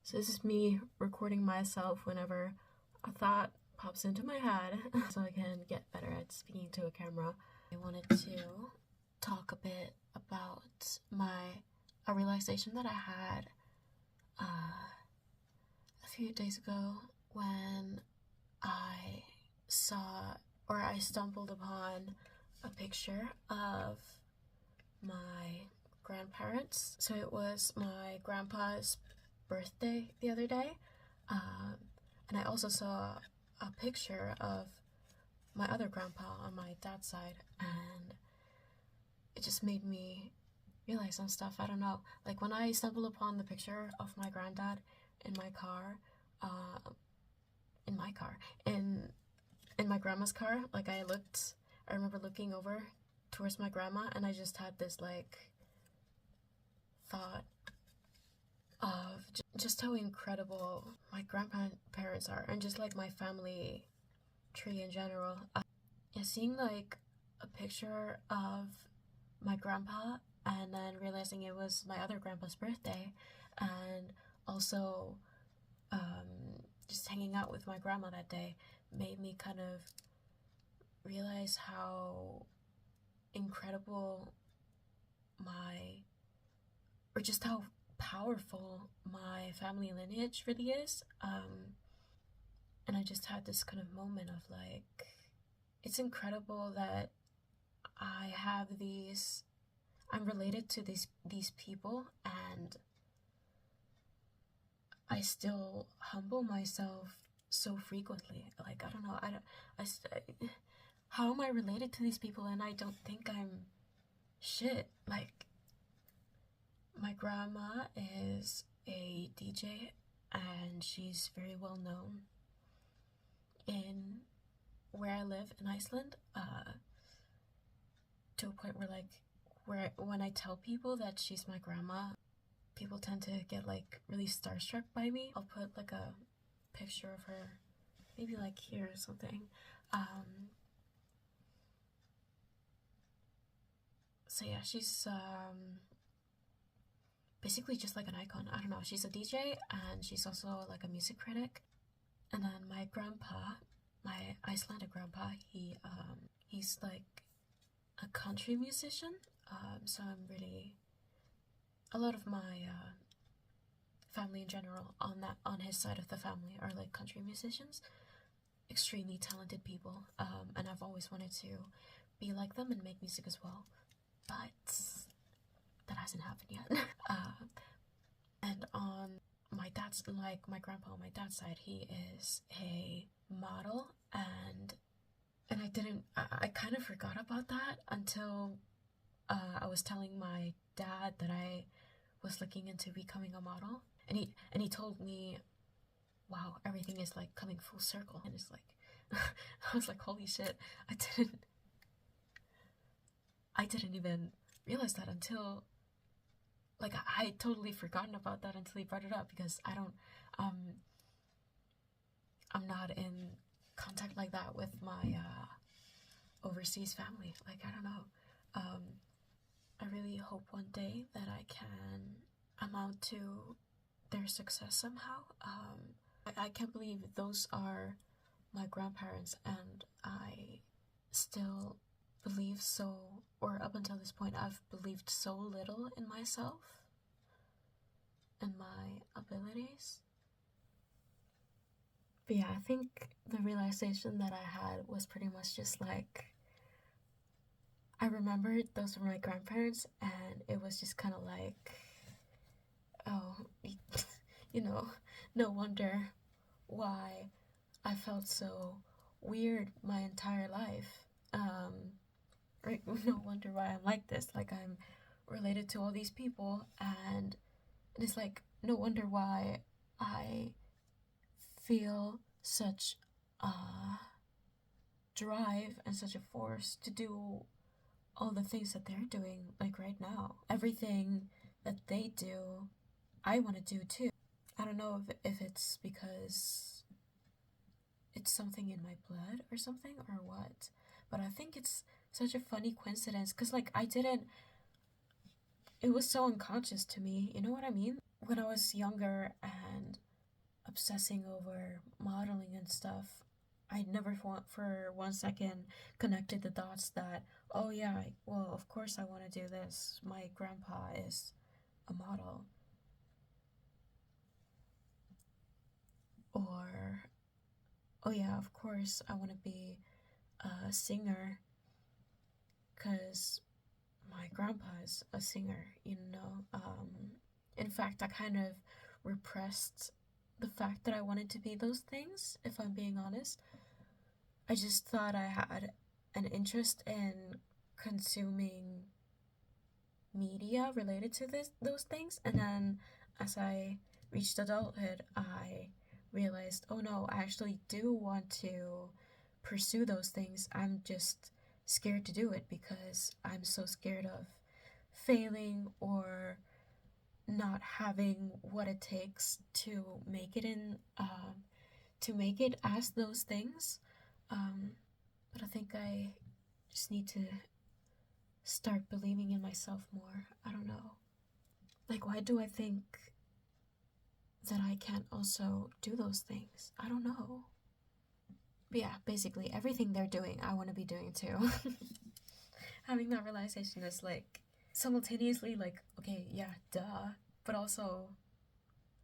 So this is me recording myself whenever a thought pops into my head so I can get better at speaking to a camera. I wanted to talk a bit about a realization that I had a few days ago when I stumbled upon a picture of my grandparents. So it was my grandpa's birthday the other day, and I also saw a picture of my other grandpa on my dad's side, and it just made me realize some stuff. I don't know, like when I stumbled upon the picture of my granddad in my car, in my grandma's car, like I remember looking over towards my grandma, and I just had this like thought of just how incredible my grandparents are, and just like my family tree in general. Yeah, seeing like a picture of my grandpa and then realizing it was my other grandpa's birthday, and also just hanging out with my grandma that day made me kind of realize how incredible just how powerful my family lineage really is. And I just had this kind of moment of like, it's incredible that I'm related to these people, and I still humble myself so frequently. Like, I don't know, how am I related to these people and I don't think I'm shit? Like, my grandma is a DJ and she's very well known in where I live in Iceland, to a point where when I tell people that she's my grandma, people tend to get like really starstruck by me. I'll put like a picture of her, maybe like here or something. So yeah, she's basically just like an icon. I don't know, she's a DJ and she's also like a music critic. And then my grandpa, my Icelandic grandpa, he's like a country musician. So a lot of my family in general on his side of the family are like country musicians, extremely talented people. And I've always wanted to be like them and make music as well, but that hasn't happened yet. And on my grandpa on my dad's side, he is a model, and I kind of forgot about that until I was telling my dad that I was looking into becoming a model, and he told me, wow, everything is like coming full circle. And it's like I was like, holy shit, I didn't even realize that until, like, I totally forgotten about that until he brought it up, because I'm not in contact like that with my overseas family. Like, I don't know. I really hope one day that I can amount to their success somehow. I can't believe those are my grandparents, and I still believe so, or up until this point, I've believed so little in myself and my abilities. But yeah, I think the realization that I had was pretty much just like, I remembered those were my grandparents, and it was just kind of like, oh, no wonder why I felt so weird my entire life. Right? No wonder why I'm like this. Like, I'm related to all these people, and it's like, no wonder why I feel such a drive and such a force to do all the things that they're doing, like right now. Everything that they do, I want to do too. I don't know if it's because it's something in my blood or something, or what, but I think it's such a funny coincidence, because like I didn't it was so unconscious to me, you know what I mean? When I was younger and obsessing over modeling and stuff, I never for 1 second connected the dots that, oh yeah, well, of course I want to do this. My grandpa is a model. Or, oh yeah, of course I want to be a singer because my grandpa is a singer, you know? In fact, I kind of repressed the fact that I wanted to be those things, if I'm being honest. I just thought I had an interest in consuming media related to those things, and then as I reached adulthood, I realized, oh no, I actually do want to pursue those things. I'm just scared to do it because I'm so scared of failing or not having what it takes to make it to make it as those things. Um, but I think I just need to start believing in myself more. I don't know. Like, why do I think that I can't also do those things? I don't know. But yeah, basically, everything they're doing, I want to be doing too. Having that realization is like simultaneously like, okay, yeah, duh, but also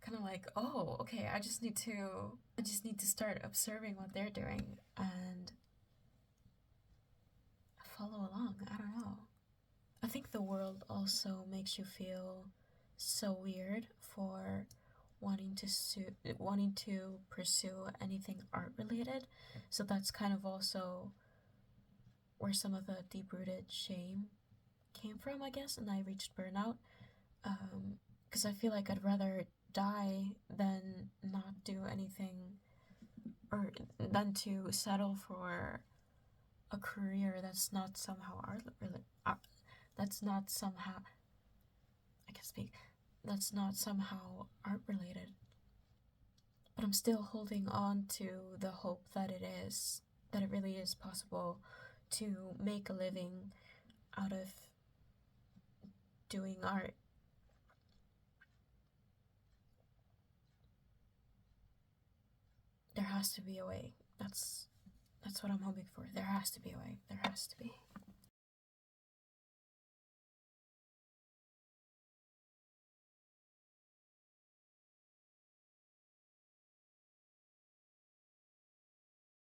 kind of like, oh, okay, I just need to start observing what they're doing and follow along. I don't know. I think the world also makes you feel so weird for wanting to pursue anything art related. So that's kind of also where some of the deep rooted shame came from, I guess. And I reached burnout because I feel like I'd rather die than not do anything, or than to settle for a career that's not somehow art related. That's not somehow I can speak. That's not somehow art related. But I'm still holding on to the hope that that it really is possible to make a living out of doing art. There has to be a way. That's what I'm hoping for. There has to be a way. There has to be.